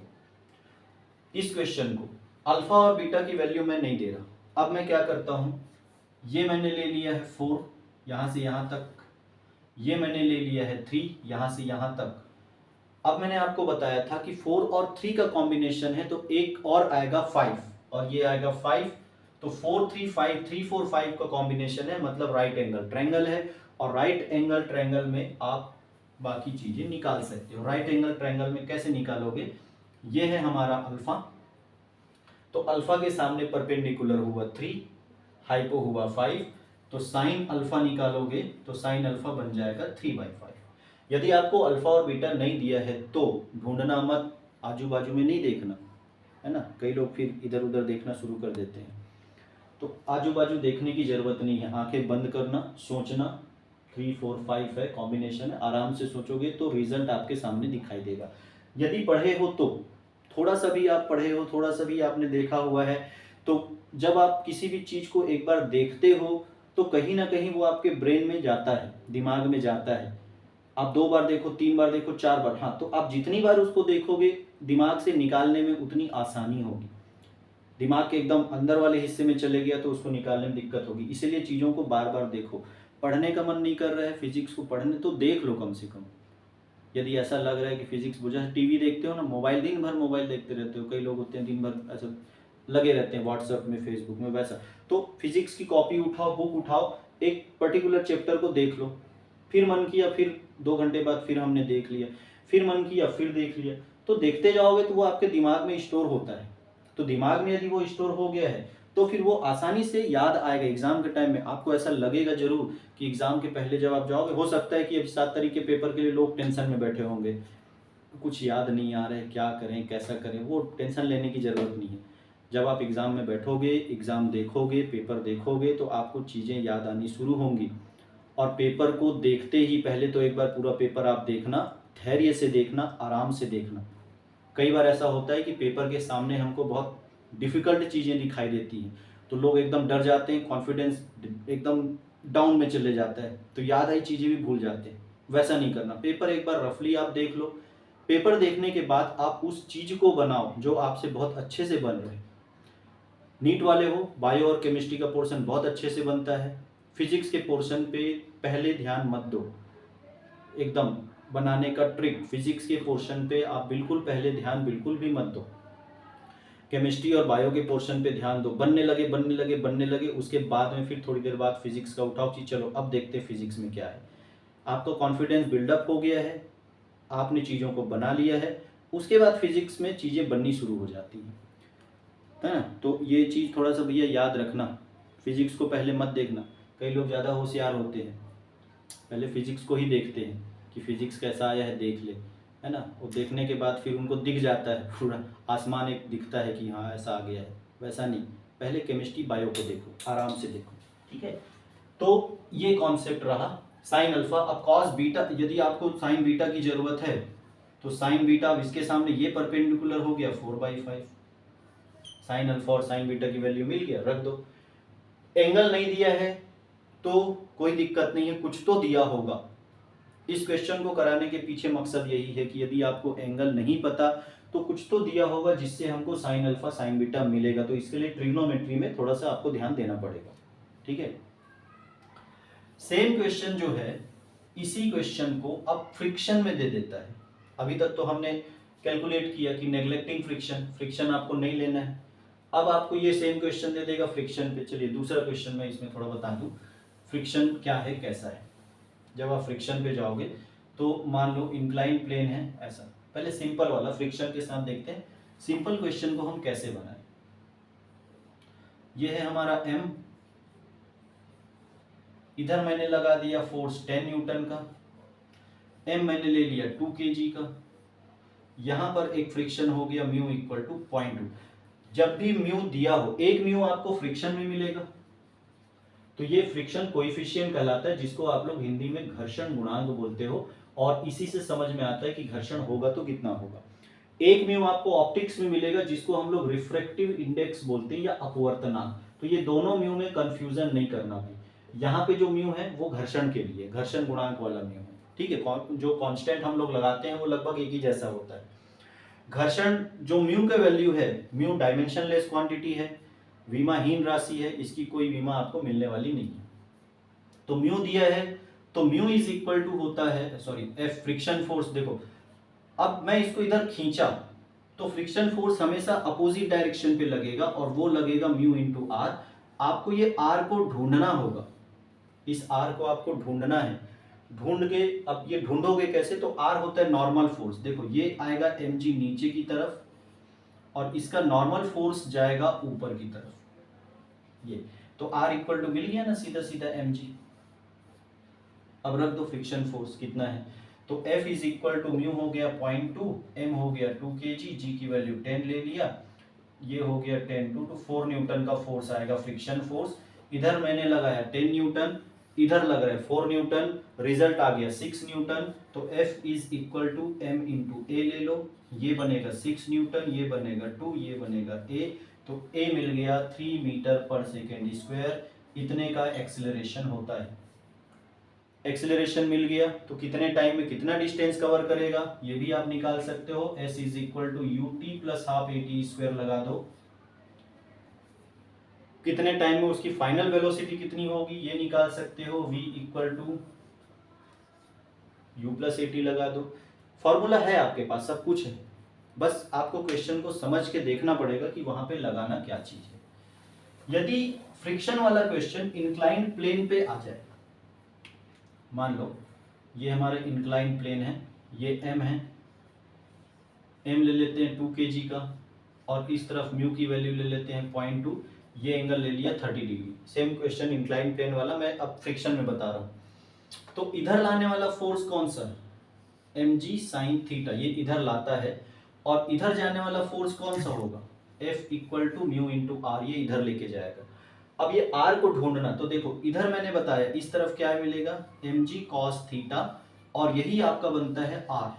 इस क्वेश्चन को अल्फा और बीटा की वैल्यू मैं नहीं दे रहा। अब मैं क्या करता हूं, ये मैंने ले लिया है 4 यहां से यहां तक, ये मैंने ले लिया है 3 यहां से यहां तक। अब मैंने आपको बताया था कि 4 और 3 का कॉम्बिनेशन है तो एक और आएगा 5 और ये आएगा 5, तो 4 3 5 3 4 5 का कॉम्बिनेशन है, मतलब राइट एंगल ट्रायंगल है। और राइट एंगल ट्रायंगल में आप बाकी चीजें निकाल सकते हो। राइट एंगल ट्रायंगल में कैसे निकालोगे, ये है हमारा अल्फा, तो अल्फा के सामने परपेंडिकुलर हुआ 3, हाइपो हुआ 5, तो साइन अल्फा निकालोगे तो साइन अल्फा बन जाएगा 3/5। यदि आपको अल्फा और बीटा नहीं दिया है तो ढूंढना मत, आजू बाजू में नहीं देखना, है ना। कई लोग फिर इधर उधर देखना शुरू कर देते हैं, तो आजू बाजू देखने की जरूरत नहीं है, आंखें बंद करना, सोचना, 3 4 5 है, कॉम्बिनेशन है, आराम से सोचोगे तो रिजल्ट आपके सामने दिखाई देगा। यदि पढ़े हो तो थोड़ा सा भी आप पढ़े हो, थोड़ा सा भी आपने देखा हुआ है, तो जब आप किसी भी चीज़ को एक बार देखते हो तो कहीं ना कहीं वो आपके ब्रेन में जाता है, दिमाग में जाता है। आप 2 बार देखो, 3 बार देखो, 4 बार, हाँ, तो आप जितनी बार उसको देखोगे दिमाग से निकालने में उतनी आसानी होगी। दिमाग के एकदम अंदर वाले हिस्से में चले गया तो उसको निकालने में दिक्कत होगी। इसीलिए चीज़ों को बार बार देखो। पढ़ने का मन नहीं कर रहा है फिजिक्स को पढ़ने, तो देख लो कम से कम। यदि ऐसा लग रहा है कि फिजिक्स बुझा, टीवी देखते हो ना, मोबाइल दिन भर मोबाइल देखते रहते हो, कई लोग होते हैं दिन भर ऐसा लगे रहते हैं व्हाट्सएप में, फेसबुक में, वैसा। तो फिजिक्स की कॉपी उठाओ, बुक उठाओ, एक पर्टिकुलर चैप्टर को देख लो, फिर मन किया फिर 2 घंटे बाद फिर हमने देख लिया, फिर मन किया फिर देख लिया, तो देखते जाओगे तो वो आपके दिमाग में स्टोर होता है। तो दिमाग में यदि वो स्टोर हो गया है तो फिर वो आसानी से याद आएगा। एग्जाम के टाइम में आपको ऐसा लगेगा जरूर कि एग्जाम के पहले जब आप जाओगे, हो सकता है कि अब 7 तारीख के पेपर के लिए लोग टेंशन में बैठे होंगे, कुछ याद नहीं आ रहा है, क्या करें कैसा करें, वो टेंशन लेने की ज़रूरत नहीं है। जब आप एग्ज़ाम में बैठोगे, एग्ज़ाम देखोगे, पेपर देखोगे, तो आपको चीज़ें याद आनी शुरू होंगी। और पेपर को देखते ही पहले तो एक बार पूरा पेपर आप देखना, धैर्य से देखना, आराम से देखना। कई बार ऐसा होता है कि पेपर के सामने हमको बहुत डिफ़िकल्ट चीज़ें दिखाई देती हैं, तो लोग एकदम डर जाते हैं, कॉन्फिडेंस एकदम डाउन में चले जाता है, तो याद आई चीज़ें भी भूल जाते हैं। वैसा नहीं करना। पेपर एक बार रफली आप देख लो, पेपर देखने के बाद आप उस चीज़ को बनाओ जो आपसे बहुत अच्छे से बन रहे। नीट वाले हो, बायो और केमिस्ट्री का पोर्शन बहुत अच्छे से बनता है, फिजिक्स के पोर्शन पे पहले ध्यान मत दो। एकदम बनाने का ट्रिक, फिजिक्स के पोर्शन पे आप बिल्कुल पहले ध्यान बिल्कुल भी मत दो। केमिस्ट्री और बायो के पोर्शन पे ध्यान दो, बनने लगे बनने लगे बनने लगे, उसके बाद में फिर थोड़ी देर बाद फिजिक्स का उठाओ कि चलो अब देखते हैं फिजिक्स में क्या है। आपका कॉन्फिडेंस बिल्डअप हो गया है, आपने चीज़ों को बना लिया है, उसके बाद फिजिक्स में चीज़ें बननी शुरू हो जाती हैं, है ना। तो ये चीज़ थोड़ा सा भैया याद रखना, फिजिक्स को पहले मत देखना। कई लोग ज़्यादा होशियार होते हैं, पहले फिजिक्स को ही देखते हैं कि फिजिक्स कैसा आया है देख ले, है ना। वो देखने के बाद फिर उनको दिख जाता है, पूरा आसमान एक दिखता है कि हाँ ऐसा आ गया है। वैसा नहीं, पहले केमिस्ट्री बायो को देखो, आराम से देखो, ठीक है। तो ये कॉन्सेप्ट रहा साइन अल्फा। अब कॉस बीटा, यदि आपको साइन बीटा की जरूरत है तो साइन बीटा, अब इसके सामने ये परपेंडिकुलर हो गया 4/5, साइन अल्फा और साइन बीटा की वैल्यू मिल गया, रख दो। एंगल नहीं दिया है तो कोई दिक्कत नहीं है, कुछ तो दिया होगा। इस क्वेश्चन को कराने के पीछे मकसद यही है कि यदि आपको एंगल नहीं पता तो कुछ तो दिया होगा जिससे हमको साइन अल्फा साइन बीटा मिलेगा। तो इसके लिए ट्रिग्नोमेट्री में थोड़ा सा आपको ध्यान देना पड़ेगा, ठीक है। सेम क्वेश्चन जो है, इसी क्वेश्चन को अब फ्रिक्शन में दे देता है। अभी तक तो हमने कैलकुलेट किया कि नेग्लेक्टिंग फ्रिक्शन, फ्रिक्शन आपको नहीं लेना है। अब आपको ये सेम क्वेश्चन दे देगा फ्रिक्शन पे। चलिए दूसरा क्वेश्चन मैं इसमें थोड़ा बता दूं, फ्रिक्शन क्या है कैसा है। जब आप फ्रिक्शन पे जाओगे तो मान लो इंक्लाइन प्लेन है ऐसा, पहले सिंपल वाला फ्रिक्शन के साथ देखते हैं सिंपल क्वेश्चन को हम कैसे बनाएं। ये है हमारा m, इधर मैंने लगा दिया फोर्स 10 न्यूटन का, m मैंने ले लिया 2 kg का, यहां पर एक फ्रिक्शन हो गया म्यू इक्वल टू 0.2। जब भी म्यू दिया हो, एक म्यू आपको फ्रिक्शन में मिलेगा, तो ये फ्रिक्शन कोएफिशिएंट कहलाता है, जिसको आप लोग हिंदी में घर्षण गुणांक बोलते हो। और इसी से समझ में आता है कि घर्षण होगा तो कितना होगा। एक म्यू आपको ऑप्टिक्स में मिलेगा, जिसको हम लोग रिफ्रैक्टिव इंडेक्स बोलते हैं या अपवर्तनांक। तो ये दोनों म्यू में कंफ्यूजन नहीं करना भी। यहाँ पे जो म्यू है वो घर्षण के लिए, घर्षण गुणांक वाला म्यू है, ठीक है। जो कांस्टेंट हम लोग लगाते हैं वो लगभग एक ही जैसा होता है। घर्षण जो म्यू का वैल्यू है, म्यू डायमेंशनलेस क्वांटिटी है, विमाहीन राशि है, इसकी कोई विमा आपको मिलने वाली नहीं है। तो म्यू दिया है तो म्यू इज इक्वल टू होता है, सॉरी, एफ फ्रिक्शन फोर्स। देखो अब मैं इसको इधर खींचा तो फ्रिक्शन फोर्स हमेशा अपोजिट डायरेक्शन पे लगेगा और वो लगेगा म्यू इंटू आर। आपको ये आर को ढूंढना होगा, इस आर को आपको ढूंढना है। ढूंढ के, अब ये ढूंढोगे कैसे, तो आर होता है नॉर्मल फोर्स। देखो ये आएगा mg नीचे की तरफ और इसका नॉर्मल फोर्स जाएगा ऊपर की तरफ, ये तो आर इक्वल टू मिल गया ना सीधा सीधा mg। अब रख दो फ्रिक्शन फोर्स कितना है, तो F is equal to mu हो गया 0.2, m हो गया 2 kg, g की वैल्यू 10 ले लिया, ये हो गया 10 to 4 न्यूटन का फोर्स आएगा फ्रिक्शन फोर्स। इधर मैंने लगाया 10 न्यूटन, इधर लग रहा है 4 न्यूटन, रिजल्ट आ गया 6 न्यूटन, तो F is equal to m into a ले लो, ये बनेगा 6 न्यूटन, ये बनेगा 2, ये बनेगा a, तो a मिल गया 3 मीटर पर सेकेंड स्क्वायर, इतने का एक्सेलरेशन होता है। एक्सेलरेशन मिल गया तो कितने टाइम में कितना डिस्टेंस कवर करेगा ये भी आप निकाल सकते हो। s is equal to U T plus half A T square लगा दो, कितने टाइम में उसकी फाइनल वेलोसिटी कितनी होगी ये निकाल सकते हो, v equal to U plus A T लगा दो। फॉर्मूला है आपके पास, सब कुछ है, बस आपको क्वेश्चन को समझ के देखना पड़ेगा कि वहां पे लगाना क्या चीज है। यदि फ्रिक्शन वाला क्वेश्चन इंक्लाइंड प्लेन पे आ जाए, मान लो ये हमारा इंक्लाइंड प्लेन है, ये m है, m ले लेते हैं 2 kg का, और इस तरफ म्यू की वैल्यू ले लेते हैं 0.2, ये एंगल ले लिया 30 degree. Same question inclined plane वाला मैं अब फ्रिक्शन में बता रहा हूँ। तो इधर लाने वाला फोर्स कौन सा, mg sin थीटा, ये इधर लाता है, और इधर जाने वाला फोर्स कौन सा होगा, F equal to mu into R, ये इधर लेके जाएगा। अब ये r को ढूंढना, तो देखो इधर मैंने बताया इस तरफ क्या मिलेगा mg cos थीटा, और यही आपका बनता है r,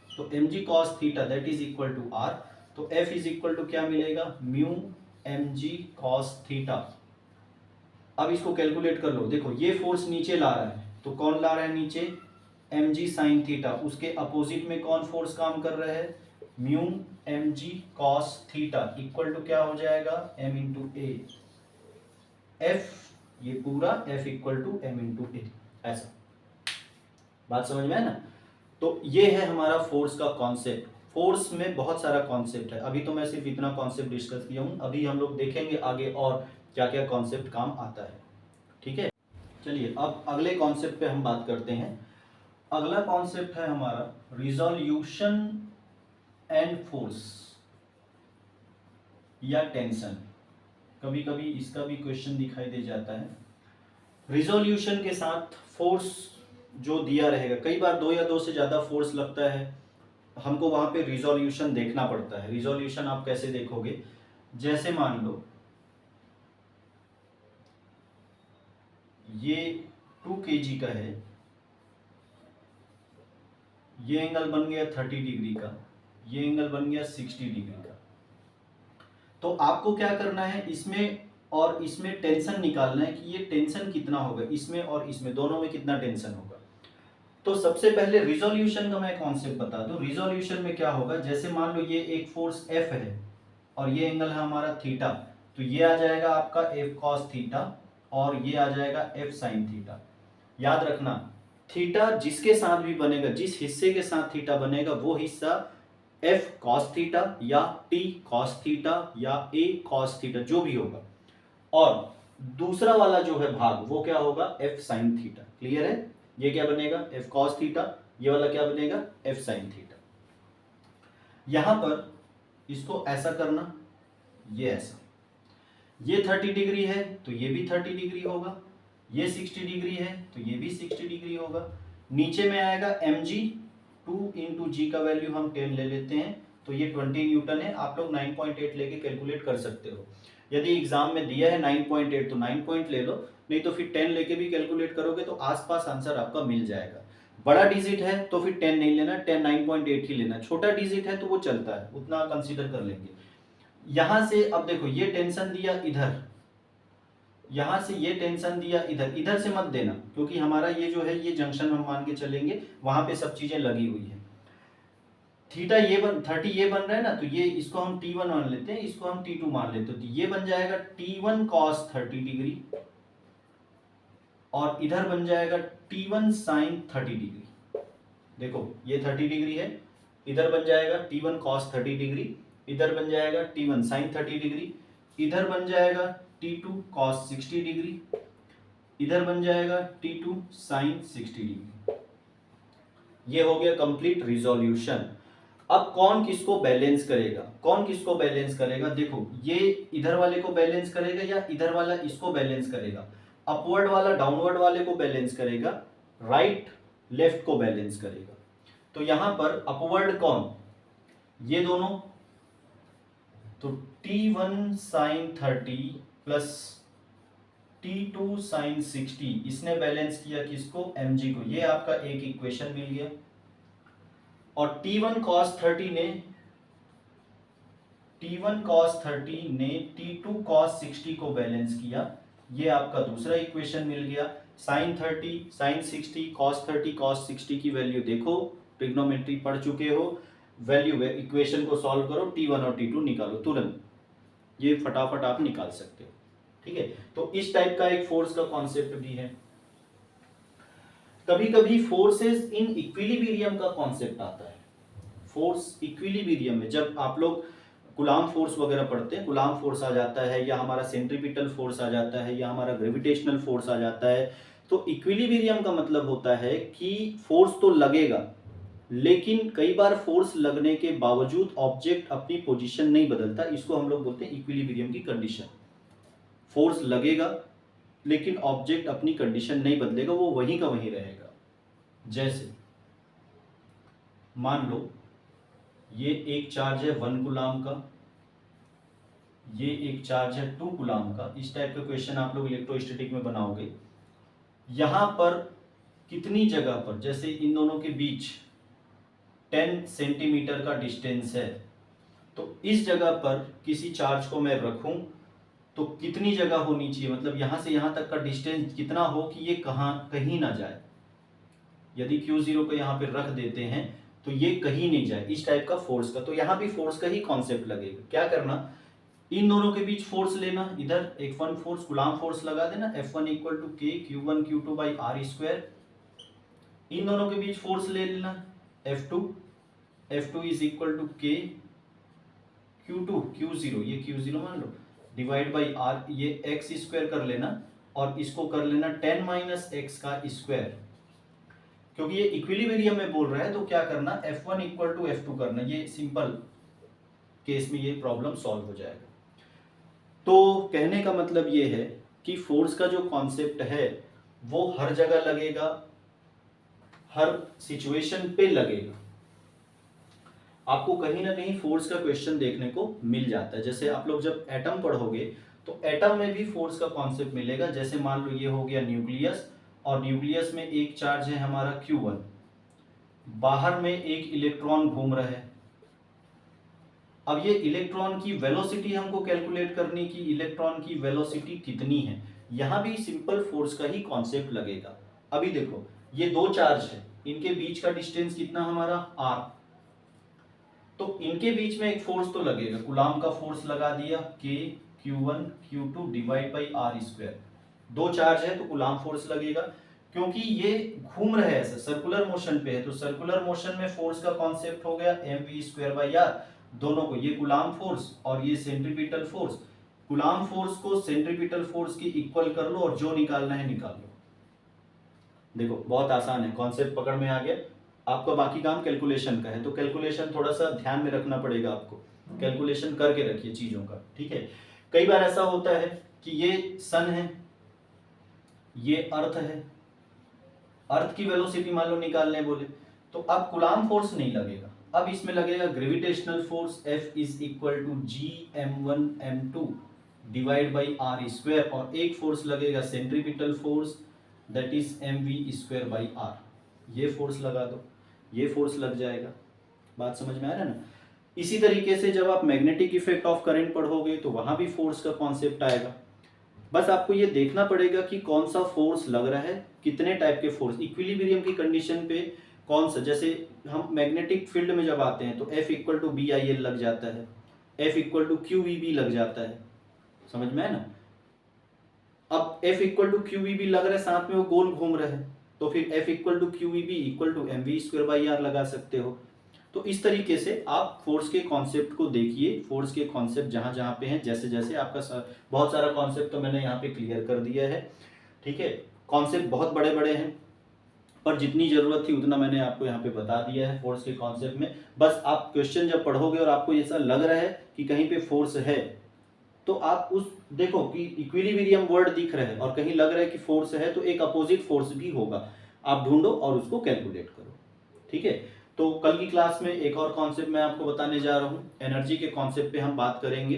तो mg cos theta that is equal to r, तो F इज इक्वल टू क्या मिलेगा म्यू mg cos थीटा। अब इसको कैलकुलेट कर लो, देखो ये फोर्स नीचे ला रहा है, तो कौन ला रहा है नीचे, mg sin थीटा, उसके अपोजिट में कौन फोर्स काम कर रहा है, mu mg cos theta equal to क्या हो जाएगा m इंटू ए, F ये पूरा F equal to m into a, ऐसा बात समझ में है ना। तो ये है हमारा फोर्स का कॉन्सेप्ट। फोर्स में बहुत सारा कॉन्सेप्ट है, अभी तो मैं सिर्फ इतना कॉन्सेप्ट डिस्कस किया हूँ, अभी हम लोग देखेंगे आगे और क्या क्या कॉन्सेप्ट काम आता है, ठीक है। चलिए अब अगले कॉन्सेप्ट पे हम बात करते हैं। अगला कॉन्सेप्ट है हमारा रिजोल्यूशन एंड फोर्स या टेंशन, कभी कभी इसका भी क्वेश्चन दिखाई दे जाता है। रिजोल्यूशन के साथ फोर्स जो दिया रहेगा, कई बार 2 या 2 से ज़्यादा फोर्स लगता है, हमको वहाँ पे रिजोल्यूशन देखना पड़ता है। रिजोल्यूशन आप कैसे देखोगे, जैसे मान लो ये 2 kg का है, ये एंगल बन गया 30 डिग्री का, ये एंगल बन गया 60 डिग्री का। तो आपको क्या करना है, इसमें और इसमें टेंशन निकालना है कि ये टेंशन कितना होगा, इसमें और इसमें दोनों में कितना टेंशन होगा। तो सबसे पहले रिजोल्यूशन का मैं कॉन्सेप्ट बता दूं। रिजोल्यूशन में क्या होगा, जैसे मान लो ये एक फोर्स F है और ये एंगल है हमारा थीटा, तो ये आ जाएगा आपका F cos थीटा और ये आ जाएगा F sin थीटा। याद रखना थीटा जिसके साथ भी बनेगा, जिस हिस्से के साथ थीटा बनेगा वो हिस्सा F cos थीटा या T cos थीटा या A cos थीटा जो भी होगा, और दूसरा वाला जो है भाग वो क्या होगा F sin थीटा। क्लियर है, ये क्या बनेगा F cos थीटा, ये वाला क्या बनेगा F sin थीटा। यहां पर इसको ऐसा करना, ये ऐसा, ये 30 डिग्री है तो ये भी 30 डिग्री होगा, ये 60 डिग्री है तो ये भी 60 डिग्री होगा। नीचे में आएगा mg, 2 इंटू जी का वैल्यू हम 10 ले लेते हैं, तो ये 20 न्यूटन है। आप लोग 9.8 लेके कैलकुलेट कर सकते हो, यदि एग्जाम में दिया है 9.8 तो 9 पॉइंट ले लो, नहीं तो फिर 10 लेके भी कैलकुलेट करोगे तो आसपास आंसर आपका मिल जाएगा। बड़ा डिजिट है तो फिर 10 नहीं लेना, 10 9.8 ही लेना, छोटा डिजिट है तो वो चलता है, उतना कंसीडर कर लेंगे। यहां से अब देखो ये टेंशन दिया इधर, यहां से ये टेंशन दिया इधर, इधर से मत देना क्योंकि हमारा ये जो है ये जंक्शन हम मान के चलेंगे, वहां पे सब चीजें लगी हुई है। थीटा ये 30 ये बन रहा है ना, तो ये इसको हम T1 मान लेते हैं, इसको हम T2 मान लेते हैं, तो ये बन जाएगा T1 cos 30 डिग्री और इधर बन जाएगा T1 sin 30 डिग्री। देखो ये 30 डिग्री है, इधर बन जाएगा T1 cos 30 डिग्री, इधर बन जाएगा T1 sin 30 डिग्री, इधर बन जाएगा T2 cos 60 डिग्री, इधर बन जाएगा T2 sin 60 डिग्री। ये हो गया कंप्लीट रिजोल्यूशन। अब कौन किसको बैलेंस करेगा, कौन किसको बैलेंस करेगा, देखो ये इधर वाले को बैलेंस करेगा या इधर वाला इसको बैलेंस करेगा, अपवर्ड वाला डाउनवर्ड वाले को बैलेंस करेगा, राइट लेफ्ट को बैलेंस करेगा। तो यहां पर अपवर्ड कौन, ये दोनों, तो T1 sin 30 plus T2 sin 60, इसने बैलेंस किया किसको, mg को। ये आपका एक इक्वेशन मिल गया। और T1 cos 30 ने T2 cos 60 को बैलेंस किया, ये आपका दूसरा इक्वेशन मिल गया। sin 30 sin 60 cos 30 cos 60 की वैल्यू देखो, ट्रिग्नोमेट्री पढ़ चुके हो, वैल्यू इक्वेशन को सॉल्व करो, T1 और T2 निकालो तुरंत, ये फटाफट आप निकाल सकते हो। ठीक है, तो इस टाइप का एक फोर्स का कॉन्सेप्ट भी है। कभी कभी फोर्सेस इन इक्विलिब्रियम का कॉन्सेप्ट आता है। फोर्स इक्विलिब्रियम में जब आप लोग कूलाम फोर्स वगैरह पढ़ते हैं, कूलाम फोर्स आ जाता है, या हमारा सेंट्रीपिटल फोर्स आ जाता है, या हमारा ग्रेविटेशनल फोर्स आ जाता है, तो इक्विलिब्रियम का मतलब होता है कि फोर्स तो लगेगा, लेकिन कई बार फोर्स लगने के बावजूद ऑब्जेक्ट अपनी पोजीशन नहीं बदलता, इसको हम लोग बोलते हैं इक्विलिब्रियम की कंडीशन। फोर्स लगेगा लेकिन ऑब्जेक्ट अपनी कंडीशन नहीं बदलेगा, वो वहीं का वहीं रहेगा। जैसे मान लो ये एक चार्ज है 1 कूलाम का, ये एक चार्ज है 2 कूलाम का। इस टाइप का क्वेश्चन आप लोग इलेक्ट्रोस्टैटिक में बनाओगे। यहां पर कितनी जगह पर, जैसे इन दोनों के बीच 10 सेंटीमीटर का डिस्टेंस है, तो इस जगह पर किसी चार्ज को मैं रखूं तो कितनी जगह होनी चाहिए, मतलब यहां से यहां तक का डिस्टेंस कितना हो कि ये कहीं ना जाए। यदि Q0 को यहां पे रख देते हैं तो ये कहीं नहीं जाए, इस टाइप का फोर्स का। तो यहां भी फोर्स का ही कॉन्सेप्ट लगेगा। क्या करना, इन दोनों के बीच फोर्स लेना, इधर F1 फोर्स कूलाम फोर्स लगा देना, F1 equal to K Q1 Q2 by R square. इन दोनों के बीच फोर्स ले लेना F2 is equal to K Q2 Q0, ये Q0 मान लो, डिवाइड बाई R, ये x स्क्वायर कर लेना, और इसको कर लेना 10 माइनस एक्स का स्क्वायर। क्योंकि ये इक्विलिब्रियम में बोल रहा है तो क्या करना, F1 इक्वल टू F2 करना, ये सिंपल केस में ये प्रॉब्लम सॉल्व हो जाएगा। तो कहने का मतलब ये है कि फोर्स का जो कॉन्सेप्ट है वो हर जगह लगेगा, हर सिचुएशन पे लगेगा। आपको कहीं ना कहीं फोर्स का क्वेश्चन देखने को मिल जाता है। जैसे आप लोग जब एटम पढ़ोगे तो एटम में भी फोर्स का कॉन्सेप्ट मिलेगा। जैसे मान लो ये हो गया न्यूक्लियस, और न्यूक्लियस में एक चार्ज है हमारा Q1, बाहर में एक इलेक्ट्रॉन घूम रहा है। अब ये इलेक्ट्रॉन की वेलोसिटी हमको कैलकुलेट करनी कि इलेक्ट्रॉन की वेलोसिटी कितनी है, यहां भी सिंपल फोर्स का ही कॉन्सेप्ट लगेगा। अभी देखो ये दो चार्ज है, इनके बीच का डिस्टेंस कितना हमारा R, तो इनके बीच में एक फोर्स तो लगेगा, कूलाम का फोर्स लगा दिया K Q1 Q2 divide by R square. दो चार्ज है तो कूलाम फोर्स लगेगा, क्योंकि ये घूम रहे हैं, ऐसे सर्कुलर मोशन पे है, तो सर्कुलर मोशन में फोर्स का कॉन्सेप्ट हो गया mv स्क्वायर बाई r। दोनों को, ये कूलाम फोर्स और ये सेंट्रीपिटल फोर्स, कूलाम फोर्स को सेंट्रीपिटल फोर्स की इक्वल कर लो और जो निकालना है निकाल लो। देखो बहुत आसान है, कॉन्सेप्ट पकड़ में आ गया। आपका बाकी काम कैलकुलेशन का है, तो कैलकुलेशन थोड़ा सा ध्यान में रखना पड़ेगा आपको, कैलकुलेशन करके रखिए चीजों का, ठीक है। कई बार ऐसा होता है कि ये सन है, ये अर्थ है, अर्थ की वेलोसिटी मान लो निकालने बोले तो अब कूलाम फोर्स नहीं लगेगा, अब इसमें लगेगा gravitational force F is equal to G m1 m2 divide by R square, और एक फोर्स लगेगा centripetal force that is mv square by R। ये फोर्स लगा दो, ये फोर्स लग जाएगा। बात समझ में आ रहा है ना। इसी तरीके से जब आप मैग्नेटिक इफेक्ट ऑफ करंट पढ़ोगे तो वहां भी फोर्स का कॉन्सेप्ट आएगा। बस आपको ये देखना पड़ेगा कि कौन सा फोर्स लग रहा है, कितने टाइप के फोर्स, इक्विलिब्रियम की कंडीशन पे कौन सा। जैसे हम मैग्नेटिक फील्ड में जब आते हैं तो F इक्वल टू BIL लग जाता है, F इक्वल टू QVB लग जाता है, समझ में है ना। अब F इक्वल टू QVB लग रहा है, साथ में वो गोल घूम रहा है, तो फिर F equal to QVB equal to mv square by r लगा सकते हो। तो इस तरीके से आप फोर्स के कॉन्सेप्ट को देखिए, फोर्स के कॉन्सेप्ट जहां जहां पे हैं, जैसे जैसे आपका बहुत सारा कॉन्सेप्ट तो मैंने यहाँ पे क्लियर कर दिया है, ठीक है। कॉन्सेप्ट बहुत बड़े बड़े हैं, पर जितनी जरूरत थी उतना मैंने आपको यहाँ पे बता दिया है फोर्स के कॉन्सेप्ट में। बस आप क्वेश्चन जब पढ़ोगे और आपको ऐसा लग रहा है कि कहीं पे फोर्स है, तो आप उस देखो कि इक्विलिब्रियम वर्ड दिख रहा है और कहीं लग रहा है कि फोर्स है, तो एक अपोजिट फोर्स भी होगा, आप ढूंढो और उसको कैलकुलेट करो, ठीक है। तो कल की क्लास में एक और कॉन्सेप्ट मैं आपको बताने जा रहा हूँ, एनर्जी के कॉन्सेप्ट पे हम बात करेंगे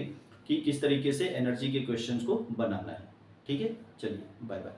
कि किस तरीके से एनर्जी के क्वेश्चंस को बनाना है। ठीक है, चलिए बाय बाय।